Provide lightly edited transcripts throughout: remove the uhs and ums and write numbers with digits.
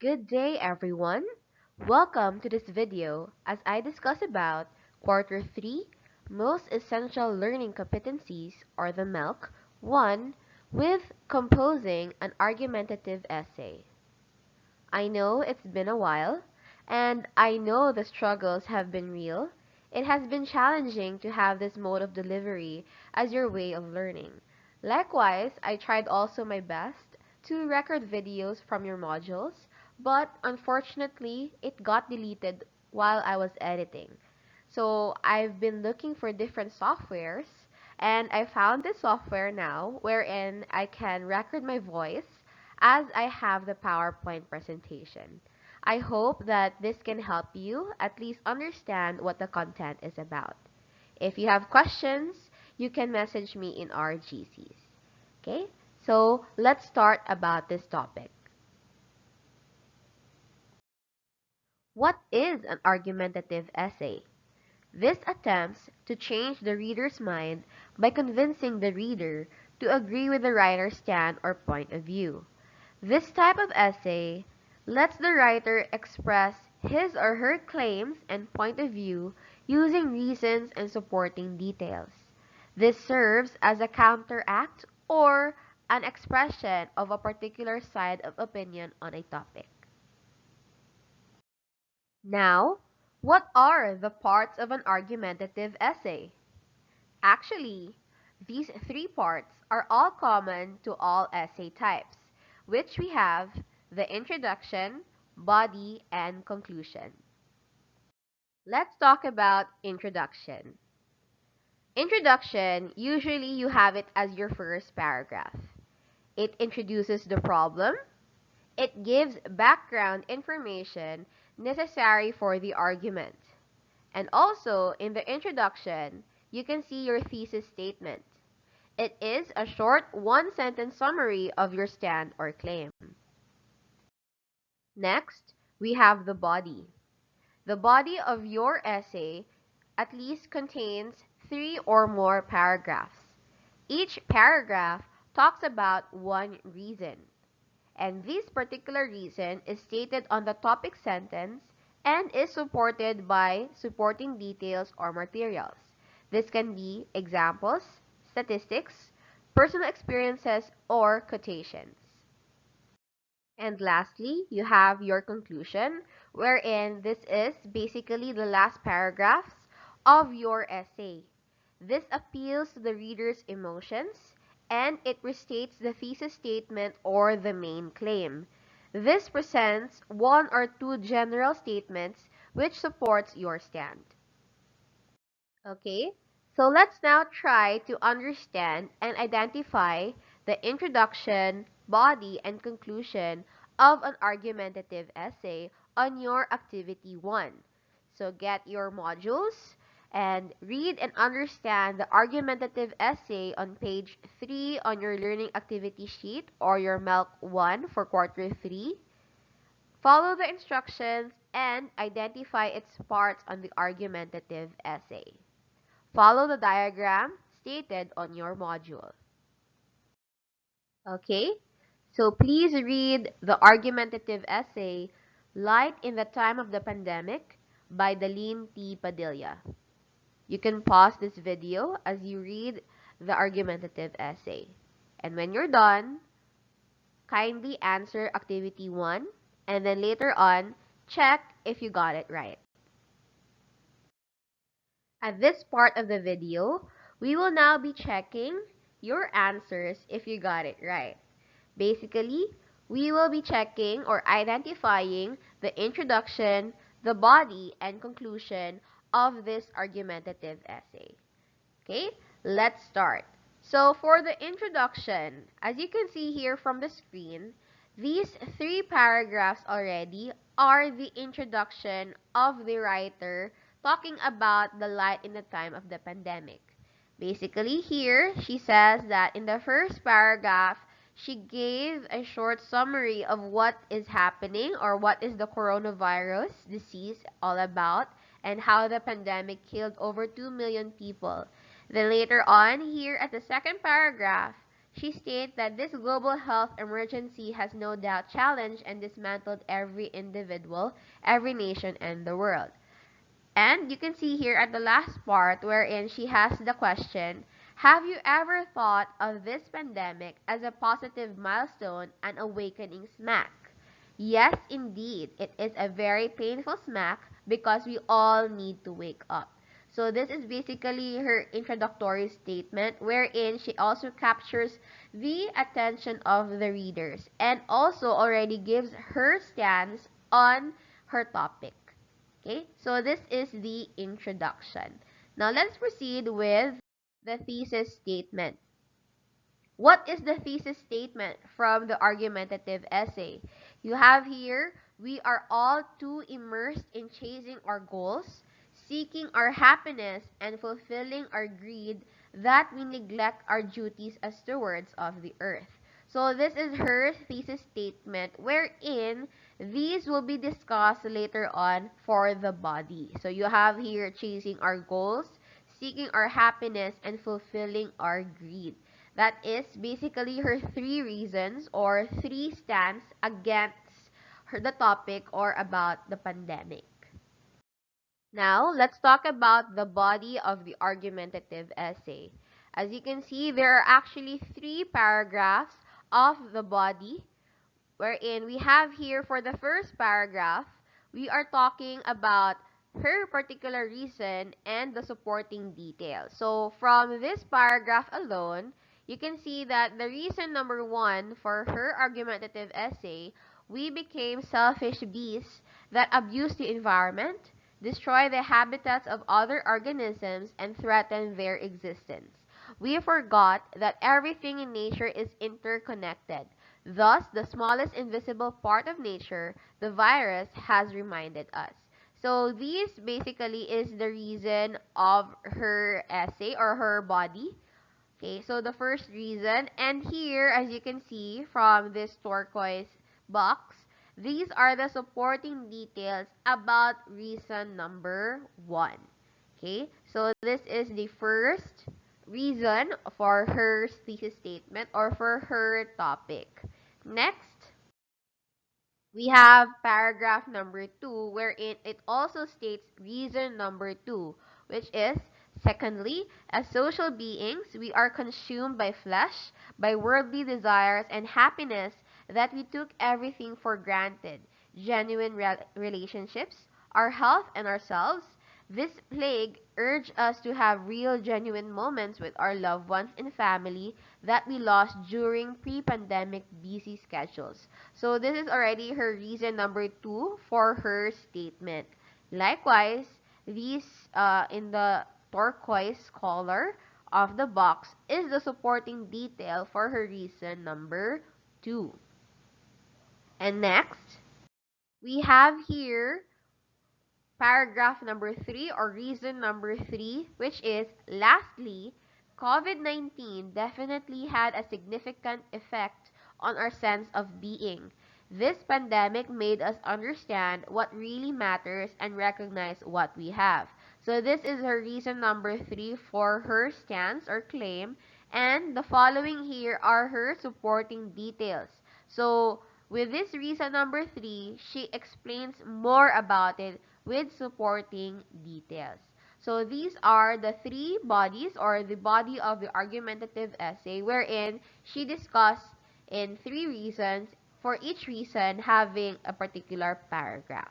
Good day, everyone. Welcome to this video as I discuss about Quarter 3 Most Essential Learning Competencies, or the MELC 1, with composing an argumentative essay. I know it's been a while, and I know the struggles have been real. It has been challenging to have this mode of delivery as your way of learning. Likewise, I tried also my best to record videos from your modules, but unfortunately, it got deleted while I was editing. So I've been looking for different softwares, and I found this software now wherein I can record my voice as I have the PowerPoint presentation. I hope that this can help you at least understand what the content is about. If you have questions, you can message me in our GCs. Okay, so let's start about this topic. What is an argumentative essay? This attempts to change the reader's mind by convincing the reader to agree with the writer's stand or point of view. This type of essay lets the writer express his or her claims and point of view using reasons and supporting details. This serves as a counteract or an expression of a particular side of opinion on a topic. Now, what are the parts of an argumentative essay? Actually, these three parts are all common to all essay types, which we have the introduction, body, and conclusion. Let's talk about introduction. Introduction, usually you have it as your first paragraph. It introduces the problem. It gives background information necessary for the argument. And also, in the introduction, you can see your thesis statement. It is a short one-sentence summary of your stand or claim. Next, we have the body. The body of your essay at least contains 3 or more paragraphs. Each paragraph talks about one reason, and this particular reason is stated on the topic sentence and is supported by supporting details or materials. This can be examples, statistics, personal experiences, or quotations. And lastly, you have your conclusion, wherein this is basically the last paragraphs of your essay. This appeals to the reader's emotions, and it restates the thesis statement or the main claim. This presents one or two general statements which supports your stand. Okay, so let's now try to understand and identify the introduction, body, and conclusion of an argumentative essay on your activity 1. So get your modules and read and understand the argumentative essay on page 3 on your learning activity sheet or your MELC 1 for quarter 3. Follow the instructions and identify its parts on the argumentative essay. Follow the diagram stated on your module. Okay, so please read the argumentative essay, Light in the Time of the Pandemic by Daleen T. Padilla. You can pause this video as you read the argumentative essay. And when you're done, kindly answer activity 1 and then later on, check if you got it right. At this part of the video, we will now be checking your answers if you got it right. Basically, we will be checking or identifying the introduction, the body, and conclusion of this argumentative essay. Okay, let's start. So for the introduction, as you can see here from the screen, these 3 paragraphs already are the introduction of the writer talking about the light in the time of the pandemic. Basically here, she says that in the first paragraph, she gave a short summary of what is happening or what is the coronavirus disease all about and how the pandemic killed over 2 million people. Then later on, here at the second paragraph, she states that this global health emergency has no doubt challenged and dismantled every individual, every nation, and the world. And you can see here at the last part wherein she has the question, have you ever thought of this pandemic as a positive milestone and awakening smack? Yes, indeed. It is a very painful smack because we all need to wake up. So this is basically her introductory statement wherein she also captures the attention of the readers and also already gives her stance on her topic. Okay, so this is the introduction. Now let's proceed with the thesis statement. What is the thesis statement from the argumentative essay? You have here, we are all too immersed in chasing our goals, seeking our happiness, and fulfilling our greed that we neglect our duties as stewards of the earth. So this is her thesis statement wherein these will be discussed later on for the body. So you have here chasing our goals, seeking our happiness, and fulfilling our greed. That is basically her three reasons or three stands against the topic or about the pandemic. Now, let's talk about the body of the argumentative essay. As you can see, there are actually three paragraphs of the body wherein we have here for the first paragraph, we are talking about her particular reason and the supporting details. So from this paragraph alone, you can see that the reason number one for her argumentative essay, we became selfish beasts that abuse the environment, destroy the habitats of other organisms, and threaten their existence. We forgot that everything in nature is interconnected. Thus, the smallest invisible part of nature, the virus, has reminded us. So, this basically is the reason of her essay or her body. Okay, so the first reason, and here, as you can see from this turquoise box, these are the supporting details about reason number one. Okay, so this is the first reason for her thesis statement or for her topic. Next, we have paragraph number 2 wherein it also states reason number 2, which is, secondly, as social beings, we are consumed by flesh, by worldly desires and happiness that we took everything for granted, genuine relationships, our health and ourselves. This plague urged us to have real, genuine moments with our loved ones and family that we lost during pre-pandemic busy schedules. So this is already her reason number 2 for her statement. Likewise, these in the turquoise color of the box is the supporting detail for her reason number 2. And next, we have here paragraph number 3 or reason number 3, which is, lastly, COVID-19 definitely had a significant effect on our sense of being. This pandemic made us understand what really matters and recognize what we have. So this is her reason number 3 for her stance or claim, and the following here are her supporting details. So with this reason number 3, she explains more about it with supporting details. So these are the three bodies or the body of the argumentative essay wherein she discussed in three reasons, for each reason having a particular paragraph.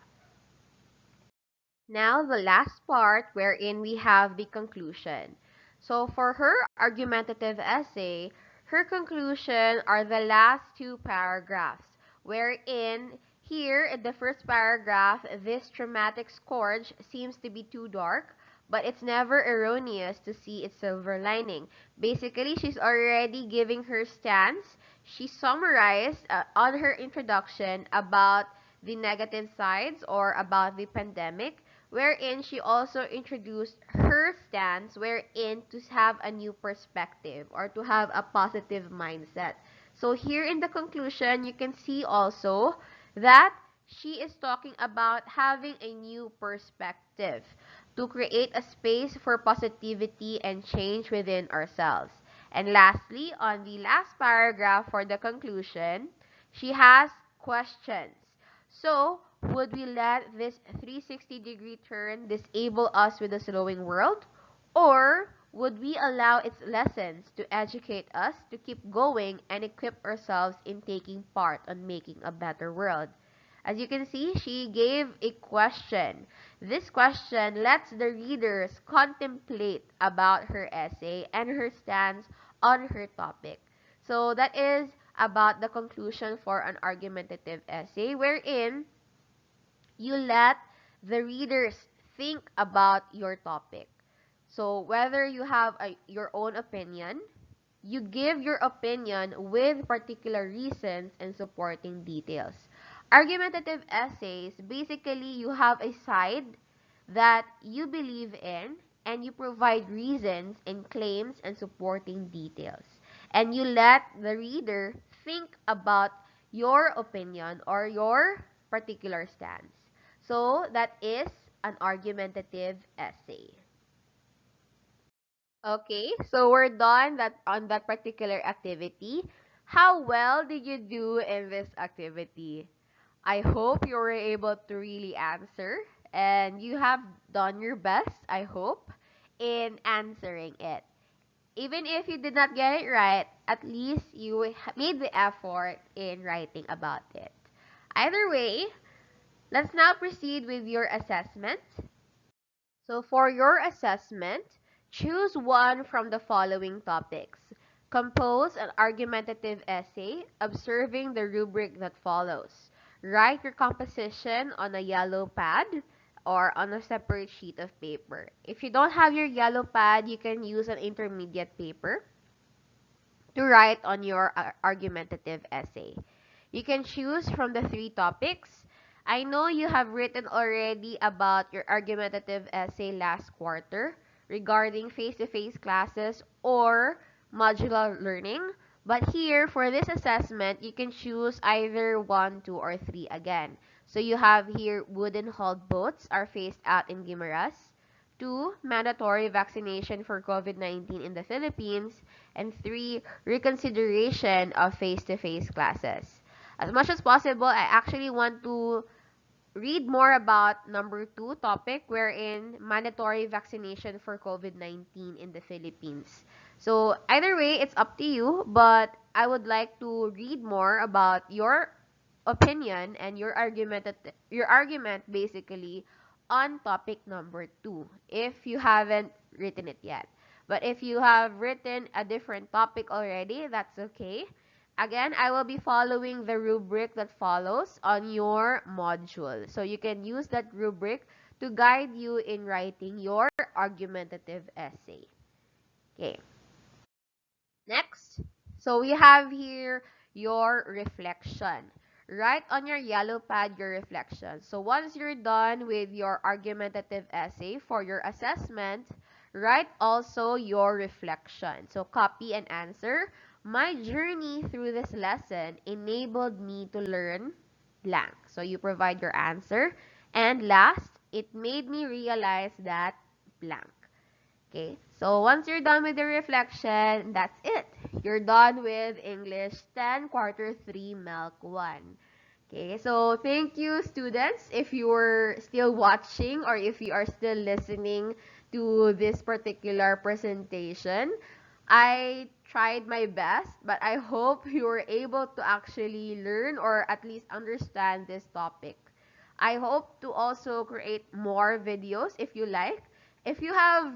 Now the last part wherein we have the conclusion. So for her argumentative essay, her conclusion are the last two paragraphs wherein here in the first paragraph, this traumatic scourge seems to be too dark, but it's never erroneous to see its silver lining. Basically, she's already giving her stance. She summarized on her introduction about the negative sides or about the pandemic, wherein she also introduced her stance wherein to have a new perspective or to have a positive mindset. So here in the conclusion, you can see also that she is talking about having a new perspective to create a space for positivity and change within ourselves. And lastly, on the last paragraph for the conclusion, she has questions. So, would we let this 360-degree turn disable us with the slowing world? Or would we allow its lessons to educate us to keep going and equip ourselves in taking part on making a better world? As you can see, she gave a question. This question lets the readers contemplate about her essay and her stance on her topic. So that is about the conclusion for an argumentative essay, wherein you let the readers think about your topic. So whether you have your own opinion, you give your opinion with particular reasons and supporting details. Argumentative essays, basically you have a side that you believe in and you provide reasons and claims and supporting details. And you let the reader think about your opinion or your particular stance. So that is an argumentative essay. Okay, so we're done on that particular activity. How well did you do in this activity? I hope you were able to really answer and you have done your best, I hope, in answering it. Even if you did not get it right, at least you made the effort in writing about it. Either way, let's now proceed with your assessment. So for your assessment, choose one from the following topics. Compose an argumentative essay observing the rubric that follows. Write your composition on a yellow pad or on a separate sheet of paper. If you don't have your yellow pad, you can use an intermediate paper to write on your argumentative essay. You can choose from the three topics. I know you have written already about your argumentative essay last quarter regarding face-to-face classes or modular learning. But here, for this assessment, you can choose either 1, 2, or 3 again. So you have here wooden hauled boats are phased out in Guimaras. 2. Mandatory vaccination for COVID-19 in the Philippines. And 3. Reconsideration of face-to-face classes. As much as possible, I actually want to read more about number 2 topic, wherein mandatory vaccination for COVID-19 in the Philippines. So either way, it's up to you, but I would like to read more about your opinion and your argument basically on topic number 2 if you haven't written it yet. But if you have written a different topic already, that's okay. Again, I will be following the rubric that follows on your module. So you can use that rubric to guide you in writing your argumentative essay. Okay. Next, so we have here your reflection. Write on your yellow pad your reflection. So once you're done with your argumentative essay for your assessment, write also your reflection. So copy and answer. My journey through this lesson enabled me to learn blank. So you provide your answer. And last, it made me realize that blank. Okay, so once you're done with the reflection, that's it. You're done with English 10 quarter 3 MELC 1. Okay, so thank you students if you're still watching or if you are still listening to this particular presentation. I tried my best, but I hope you were able to actually learn or at least understand this topic. I hope to also create more videos if you like. If you have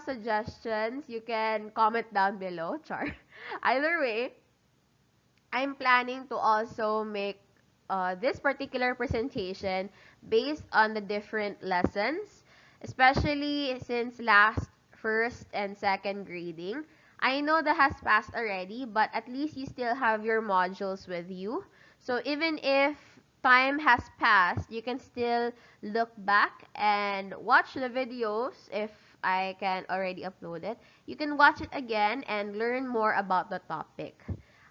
suggestions, you can comment down below, Char. Either way, I'm planning to also make this particular presentation based on the different lessons, especially since last first and second grading. I know that has passed already, but at least you still have your modules with you. So even if time has passed, you can still look back and watch the videos if I can already upload it. You can watch it again and learn more about the topic.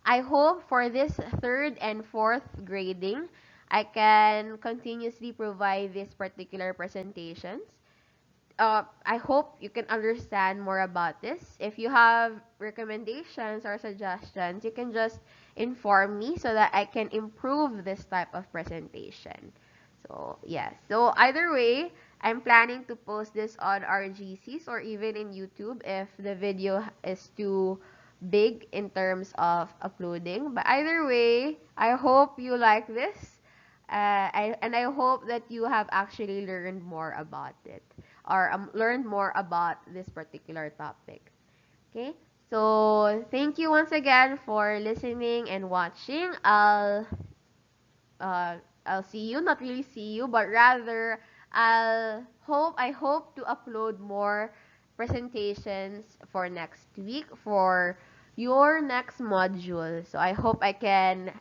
I hope for this third and fourth grading, I can continuously provide these particular presentations. I hope you can understand more about this. If you have recommendations or suggestions, you can just inform me so that I can improve this type of presentation. So, yes. So, either way, I'm planning to post this on our GCs or even in YouTube if the video is too big in terms of uploading. But either way, I hope you like this. I hope that you have actually learned more about it or learned more about this particular topic. Okay? So, thank you once again for listening and watching. Uh, I'll see you, not really see you, but rather I hope to upload more presentations for next week for your next module. So I hope I can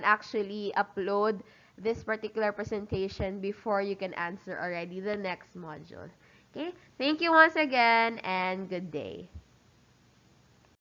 actually upload this particular presentation before you can answer already the next module. Okay? Thank you once again and good day.